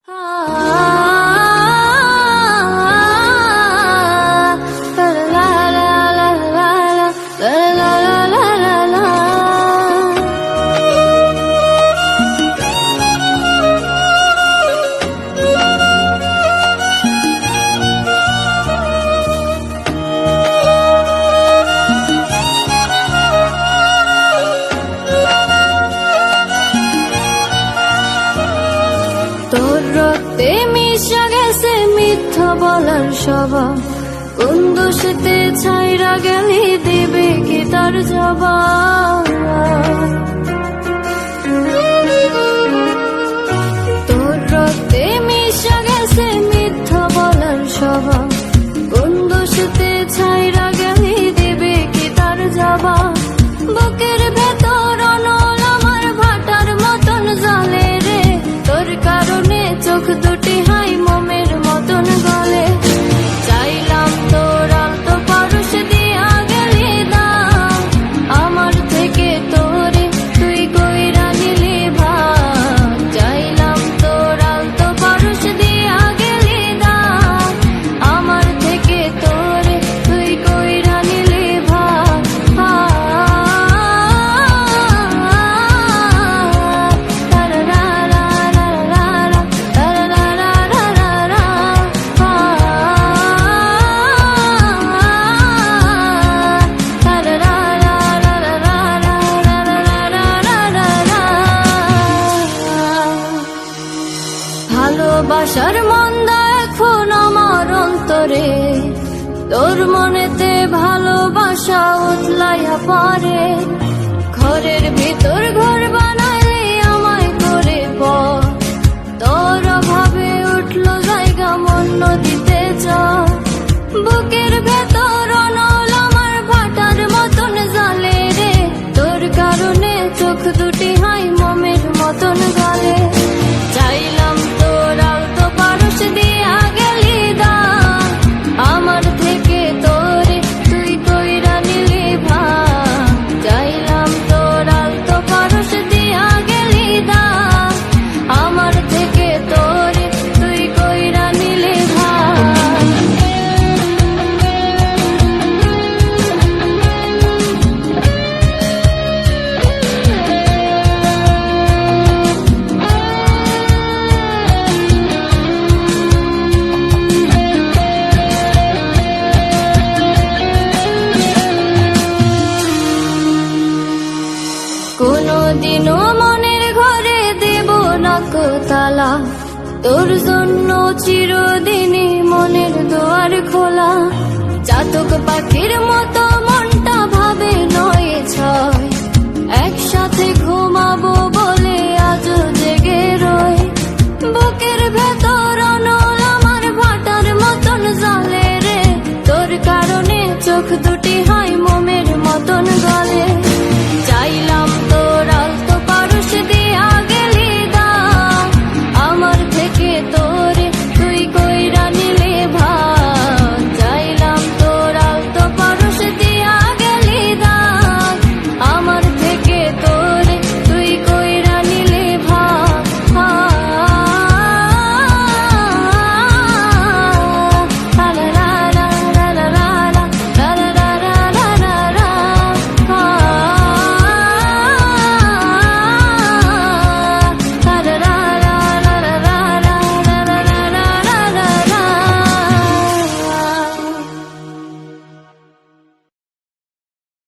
তোর রক্তে মিশা গেছে মিথ্যা বলার স্বভাব, কোন দোষেতে ছাইরা গেলি দেবে কি তার জবাব। তোর রক্তে মিশা গেছে মিথ্যা বলার স্বভাব, কোন দোষেতে ছাইরা গেলি দেবে কি তার জবাব। বুকের ভেতর অনল আমার ভাটার মতন জ্বলে রে, তোর কারণে চোখ দুটি হাই মোমের মতন গলে। চাইলাম তোর আলতো পারুষ দিয়া গেলি দাম, আমার থেকে তোরে তুই কইরা নিলি ভাগ। চাইলাম তোর আলতো পারুষ দিয়া গেলি দাম, আমার থেকে তোরে তুই কইরা নিলি ভাগ। ভালোবাসার মন্দা এখন আমার অন্তরে, তোর মনেতে ভালোবাসা উতলাইয়া পারে। ঘরের ভিতর ঘর বানাইলে আমায় করে পর, তোর অভাবে উঠলো জায়গা মন নদীতে চর। বুকের ভেতর অনল আমার ভাটার মতন জ্বলে রে, তোর কারণে চোখ দুটি হাই মোমের মতন গলে। চাইলাম তোর আলতো পারুষ দিয়া গেলি দাম, আমার থেকে তোরে তুই কইরা নিলি ভাগ। চাইলাম তোর আলতো পারুষ দিয়া গেলি দাম, আমার থেকে তোরে তুই কইরা নিলি ভাগ। কোনদিনও মনের ঘরে দেব না তালা, তোর জন্য চিরদিনই মনের দুয়ার খোলা। চাতক পাখির মতো মনটা ভাবে নয় ছয়, একসাথে ঘুমাবো বলে আজ